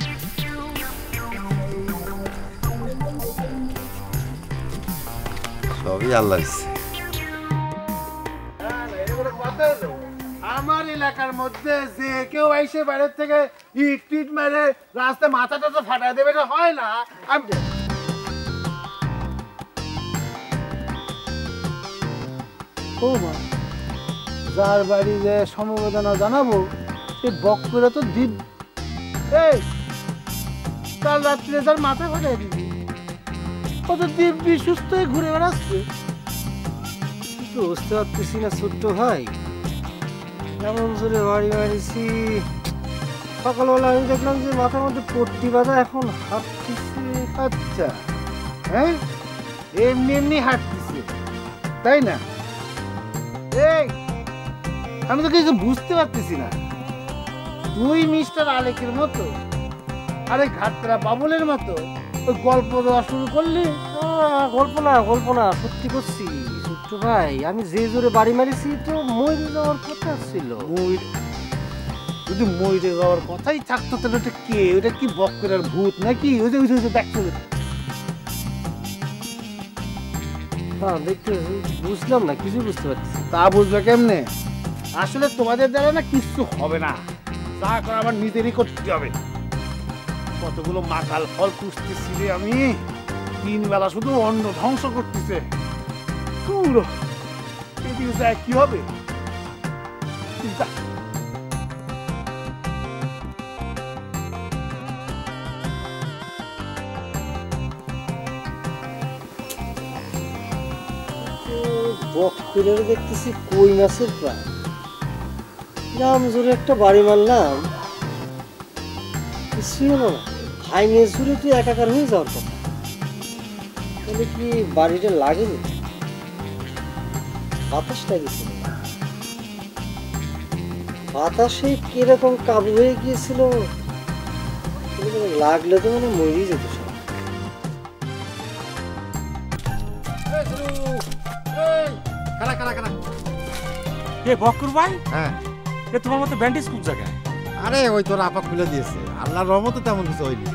সবই আল্লাহ ইচ্ছে। আমার এলাকার মধ্যে যে কেউ এসে বাইরের থেকে ইট টিট মেরে রাস্তায় মাথাটা তো ফাটা দেবে, এটা হয় না। আমি ও মা, যার বাড়ি যে সমবেদনা জানাবো সে বক করে তো দ্বীপ। এই কাল রাত্রে তার মাথা ফাটাই দিবি, কত দিব্যি সুস্থ হয়ে ঘুরে বেড়াচ্ছে। তো বুঝতে পারতেছি না ছোট্ট ভাই, এমন জোরে বাড়ি মারিছি। সকালবেলা আমি দেখলাম যে মাথার মধ্যে পট্টি বাঁধা, এখন হাঁটতেছে। আচ্ছা, হ্যাঁ, এমনি এমনি হাঁটতেছে তাই না? এই আমি তো কিছু বুঝতে পারতেছি না। তুই মিস্টার আলেকের মতো আরে ঘাটরা বাবুলের মতো ওই গল্প দেওয়া শুরু করলি? গল্প না, সত্যি করছি ছোট্ট ভাই। আমি যে জোরে বাড়ি মারিছি তো মরে যাওয়ার কথা ছিল। যদি মরে যাওয়ার কথাই থাকতো তাহলে ওটা কে? ওটা কি বক্করের ভূত নাকি? ওই যে দেখছো, হ্যাঁ দেখতে বুঝলাম না, কিছু বুঝতে পারছি। তা বুঝবে কেমনে? আসলে তোমাদের দ্বারা না কিচ্ছু হবে না, যা করে আমার নিজেরই করতে হবে। কতগুলো মাকাল ফল পুষতেছি রে আমি, 3 বেলা শুধু অন্ন ধ্বংস করতেছে। পুরো এদিকে যায় কি হবে? যা। বক্করের দেখতেছি কই মাছের প্রায়, রাম জোরে একটা বাড়ি মারলাম, কিছুই হলো না। ভাইঙে জোরে তুই একাকার হয়ে যাওয়ার কথা, তাহলে কি বাড়িটা লাগেনি? বাতাসটা গেছিল, বাতাসে কিরকম কাবু হয়ে গিয়েছিল, লাগলে তো মানে মরেই যেত সব। এ বক্কর ভাই, হ্যাঁ, এ তোমার মতো ব্যান্ডেজ কোন জায়গায়? আরে ওই তোর আপা খুলে দিয়েছে, আল্লাহর রহমতে তেমন কিছু হয়নি।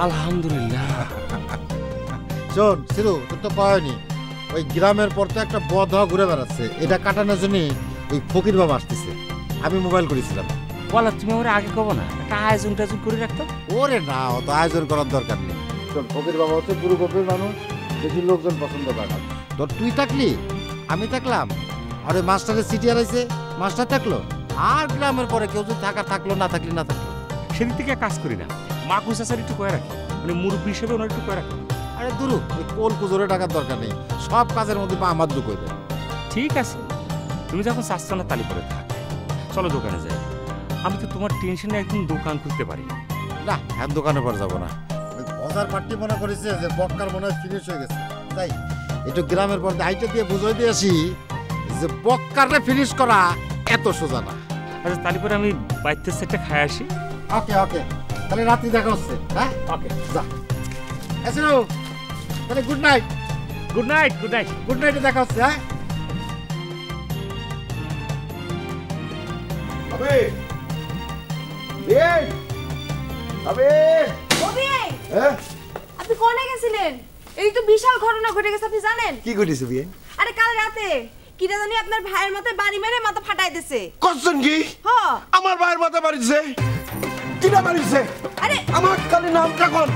আলহামদুলিল্লাহ। শোন সিরু, তোর তো পায়নি, ওই গ্রামের পর তো একটা বদহা ঘুরে বেড়াচ্ছে, এটা কাটানোর জন্য ওই ফকির বাবা আসতেছে। আমি মোবাইল করেছিলাম। বলা তুমি ওরা আগে কব না, একটা আয়োজন টায়োজন করে রাখতো। ওরে না, অত আয়োজন করার দরকার নেই। শোন, ফকির বাবা হচ্ছে পুরো গভীর মানুষ, বেশি লোকজন পছন্দ করে না। তোর তুই থাকলি, আমি থাকলাম, আর ওই মাস্টারের সিটি হারাইছে, মাস্টার থাকলো, আর গ্রামের পরে কেউ যদি থাকলো, না থাকলো। সেদিক থেকে কাজ করি না, মা কুচাচার একটু কয়ে রাখি, মানে মুরব্বী হিসেবে ওনার একটু কয়ে রাখি। আরে দুরু ওই কোল কুজোরে টাকার দরকার নেই, সব কাজের মধ্যে আমার দুঃখ হইবে। ঠিক আছে, তুমি যখন চাচ্ছ না তালি করে থাক, চলো দোকানে যাই। আমি তো তোমার টেনশনে একদম দোকান খুলতে পারি না। না হ্যাঁ দোকানে পর যাবো না, ওই বাজার পার্টি মনে করেছে যে বক্কার মনে হয় ফিনিশ হয়ে গেছে, তাই একটু গ্রামের পর হাইটে দিয়ে বুঝাই দিয়ে আসি যে বক্কারে ফিনিশ করা এত সোজা না। আচ্ছা তালি করে আমি বাইতে সেটটা খাই আসি। ওকে ওকে, তাহলে রাত্রি দেখা হচ্ছে। হ্যাঁ ওকে যা এসো, তাহলে good night. Good night, good night. Good নাইটে দেখা হচ্ছে। হ্যাঁ আবে বিয়ে আবে কবি হ্যাঁ আপনি কোনে গেছিলেন? এই তো বিশাল ঘটনা ঘটে গেছে, আপনি জানেন? কি করেছে বিয়ে? আরে কাল রাতে কিটা জানি আপনার ভাইয়ের মাথায় বাড়ি মেরে মাথা ফাটাই দিছে। করছেন কি? হ্যাঁ আমার ভাইয়ের মাথা বাড়িছে? কিনা বাড়িছে? আরে আমার খালি নামটা কোন?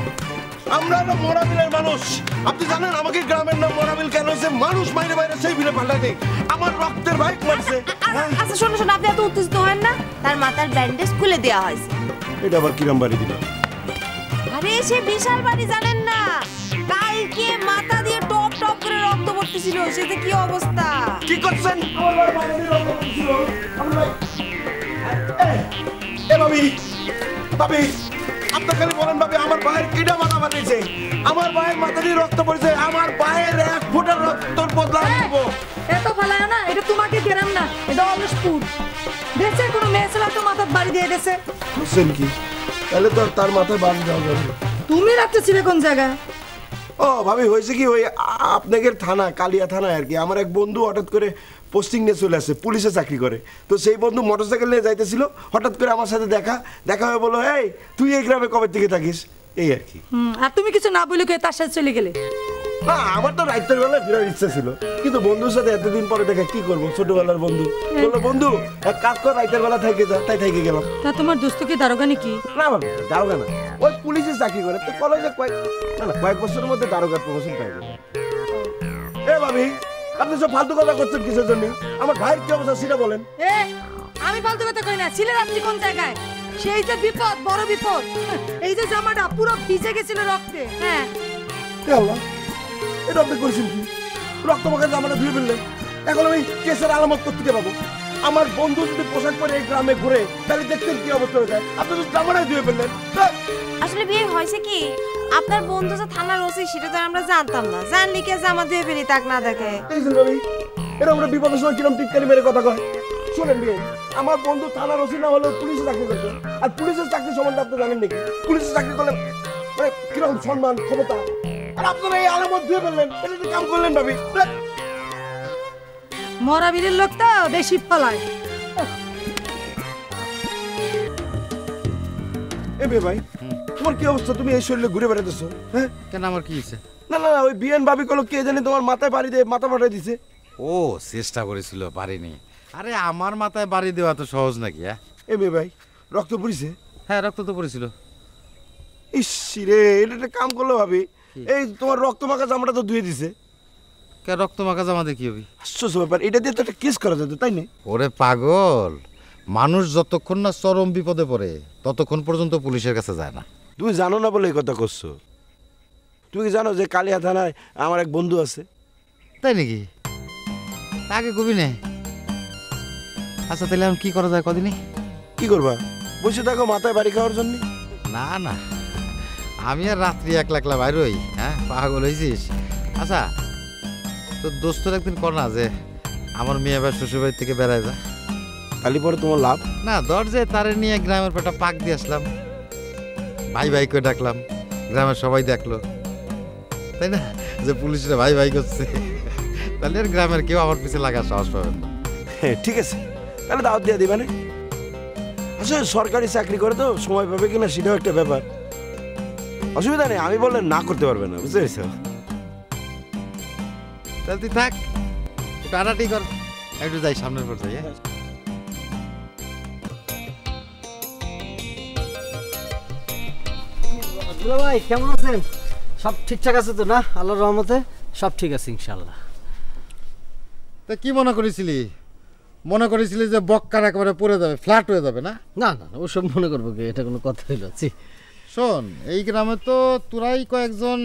আমরা হলো মোরাবিলের মানুষ। আপনি জানেন আমাকে গ্রামের নাম মোরাবিল কেন হয়েছে? মানুষ মাইরে বাইরে সেই বিলে পাল্টাতে আমার রক্তের বাইক মারছে। আচ্ছা শোনো শোনো, আপনি এত উত্তেজিত হন না। তার মাথার ব্যান্ডেজ খুলে দেওয়া হয়েছে। এটা আবার কিরাম বাড়ি দিল? আরে সে বিশাল বাড়ি জানেন না? কালকে মাথা দিয়ে টপ টপ করে রক্ত পড়তেছিল, সেটা কি অবস্থা? কি করছেন? আমার ভাই মাথা দিয়ে রক্ত পড়ছিল। আমার ভাই এ ভাবি ভাবি আপনি খালি বলেন ভাবি আমার ভাইয়ের কিডা মাথা বানিয়েছে? আমার ভাইয়ের মাথা দিয়ে রক্ত পড়েছে, আমার ভাইয়ের 1 ফুটের রক্তর বদলা নেব। এত ফালায় না, এটা তোমাকে গেরাম না, এটা অলসপুর। দেশের কোনো মেয়ে ছেলে তো মাথার বাড়ি দিয়ে গেছে। বুঝছেন কি? তাহলে তো আর তার মাথায় বাড়ি দেওয়া যাবে না। তুমি রাখতেছিলে কোন জায়গায়? ও ভাবি হয়েছে কি, ওই আপনাদের থানা কালিয়া থানায় আর কি আমার এক বন্ধু হঠাৎ করে পোস্টিং নিয়ে চলে আসে, পুলিশে চাকরি করে। তো সেই বন্ধু মোটরসাইকেল নিয়ে যাইতেছিল, হঠাৎ করে আমার সাথে দেখা হয়ে বললো এই তুই এই গ্রামে কবে থেকে থাকিস, এই আর কি। আর তুমি কিছু না বলে কে তার সাথে চলে গেলে? না আমার তো রাইতের বেলায় ফেরার ইচ্ছা ছিল, কিন্তু বন্ধুর সাথে এতদিন পরে দেখা কি করবো, ছোটবেলার বন্ধু বললো বন্ধু এক কাজ কর রাইতের বেলা থেকে যা, তাই থেকে গেলাম। তা তোমার দোস্ত কি দারোগা নাকি? না ভাবি দারোগা না, ওই পুলিশে চাকরি করে, তো কলেজে কয়েক বছরের মধ্যে দারোগার প্রমোশন পাই যাবে। এ ভাবি আপনি সব ফালতু কথা করছেন কিসের জন্য? আমার ভাই কি অবস্থা সেটা বলেন। আমি ফালতু কথা কই না, ছিলে রাত্রি কোন জায়গায়? সেই যে বিপদ, বড় বিপদ। এই যে জামাটা পুরো ভিজে গেছিল রক্তে। হ্যাঁ এ আল্লাহ, এটা আপনি করেছেন কি? রক্ত মাখা জামাটা ধুয়ে ফেললেন, এখন আমি কেসের আলামত করতে পাবো? আমার বন্ধু যদি পোশাক পরে এই গ্রামে ঘুরে তাহলে দেখতেন কি অবস্থা হয়ে যায়। আপনি তো জামাটাই ধুয়ে ফেললেন। আসলে বিয়ে হয়েছে কি, আপনার বন্ধু যে থানার ওসি সেটা তো আমরা জানতাম না, জানলি কে জামা দিয়ে ফেলি তাক না দেখে। এরা আমরা বিপদের সময় কিরম টিটকারি মেরে কথা কয়। শোনেন বিয়ে, আমার বন্ধু থানার ওসি না হলেও পুলিশে চাকরি করতো, আর পুলিশের চাকরি সম্বন্ধে আপনি জানেন নাকি? পুলিশের চাকরি করলে মানে কিরকম সম্মান ক্ষমতা, আর আপনারা এই আলামত ধুয়ে ফেললেন, এটা কি কাম করলেন ভাবি? মরা বীরের লোক তো বেশি ফলায়। এ বে ভাই তোমার কি অবস্থা? তুমি এই শরীরে ঘুরে বেড়াতেছো? হ্যাঁ কেন আমার কি হয়েছে? না না ওই বিএন ভাবি কলো কে জানি তোমার মাথায় বাড়ি দিয়ে মাথা ফাটাই দিছে। ও চেষ্টা করেছিল পারিনি। আরে আমার মাথায় বাড়ি দেওয়া তো সহজ নাকি? হ্যাঁ এ বে ভাই রক্ত পড়িছে? হ্যাঁ রক্ত তো পড়েছিল। ইস রে, এটা একটা কাম করলো ভাবি, এই তোমার রক্ত মাখা জামাটা তো ধুয়ে দিছে। কে রক্ত মাখা জামা দিয়ে কি হবে? আশ্চর্য ব্যাপার, এটা দিয়ে তো একটা কেস করা যেত তাই না? ওরে পাগল, মানুষ যতক্ষণ না চরম বিপদে পড়ে ততক্ষণ পর্যন্ত পুলিশের কাছে যায় না। তুমি জানো না বলে এই কথা করছো। তুমি কি জানো যে কালিয়া থানায় আমার এক বন্ধু আছে? তাই নাকি? আগে কবি নে। আচ্ছা তাহলে এখন কি করা যায় কদিনই? কি করবা? বসে থাকো মাথায় বাড়ি খাওয়ার জন্য? না না, আমি আর রাত্রি একলা একলা বাইর হই। হ্যাঁ পাগল হয়েছিস? আচ্ছা তোর দোস্তর একদিন কর না যে আমার মেয়ে আবার শ্বশুরবাড়ি থেকে বেড়ায় যা। খালি পরে তোমার লাভ না দরজে তারে নিয়ে গ্রামের পেটা পাক দিয়ে আসলাম, ভাই ভাই করে ডাকলাম, গ্রামের সবাই দেখলো, তাই না? যে পুলিশরা ভাই ভাই করছে, তাহলে আর গ্রামের কেউ আমার পিছে লাগার সাহস পাবেন না। ঠিক আছে তাহলে দাওয়াত দিয়ে দিবা না? আসলে সরকারি চাকরি করে তো সময় পাবে কিনা সেটাও একটা ব্যাপার। অসুবিধা নেই, আমি বললে না করতে পারবে না, বুঝতে পেরেছ? তাহলে তুই থাক, একটু আড়াটি কর, একটু যাই সামনের পর যাই। হ্যাঁ ভাই কেমন আছেন? সব ঠিকঠাক আছে তো না? আল্লাহর রহমতে সব ঠিক আছে ইনশাল্লাহ। তা কি মনে করেছিলি? মনে করেছিলি যে বক্কার একেবারে পড়ে যাবে, ফ্ল্যাট হয়ে যাবে? না না না ওসব মনে করবো কি, এটা কোনো কথা হইল? শোন, এই গ্রামে তো তোরাই কয়েকজন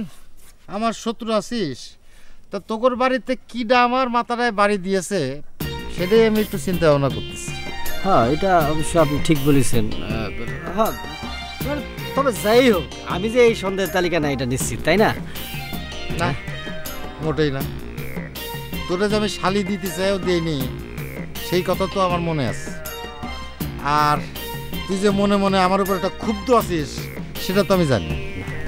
আমার শত্রু আছিস, তা তোর বাড়িতে কিডা আমার মাথাটায় বাড়ি দিয়েছে সেটাই আমি একটু চিন্তা ভাবনা করতেছি। হ্যাঁ, এটা অবশ্য আপনি ঠিক বলেছেন। হ্যাঁ, তবে যাই হোক, আমি যে এই সন্দেহের তালিকা না এটা নিশ্চিত, তাই না? না, মোটেই না। তোরে যে আমি শালি দিতে চাইও দেইনি সেই কথা তো আমার মনে আছে। আর তুই যে মনে মনে আমার উপর একটা ক্ষুব্ধ আছিস সেটা তো আমি জানি।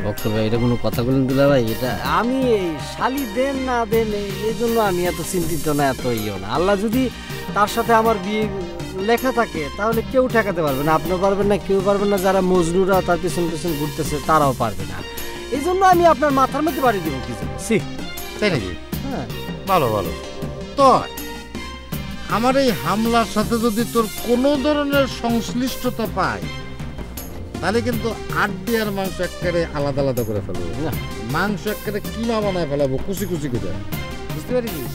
বক্তর ভাই, এটা কোনো কথা বলেন দুলা ভাই? এটা আমি এই শালি দেন না দেন এই জন্য আমি এত চিন্তিত না, এত ইয়ে না। আল্লাহ যদি তার সাথে আমার বিয়ে লেখা থাকে তাহলে কেউ ঠেকাতে পারবে না, আপনিও পারবেন না, কেউ পারবেন না। যারা মজনুরা তার পিছন পিছন ঘুরতেছে তারাও পারবে না। এই জন্য আমি আপনার মাথার মধ্যে বাড়ি দেবো কিছু। তাই নাকি? হ্যাঁ, ভালো ভালো। তো আমার এই হামলার সাথে যদি তোর কোনো ধরনের সংশ্লিষ্টতা পায় তাহলে কিন্তু আড্ডি আর মাংস একেবারে আলাদা আলাদা করে ফেলবো। মাংস একেবারে কিমা বানায় ফেলাবো, কুচি কুচি করে, বুঝতে পারিস?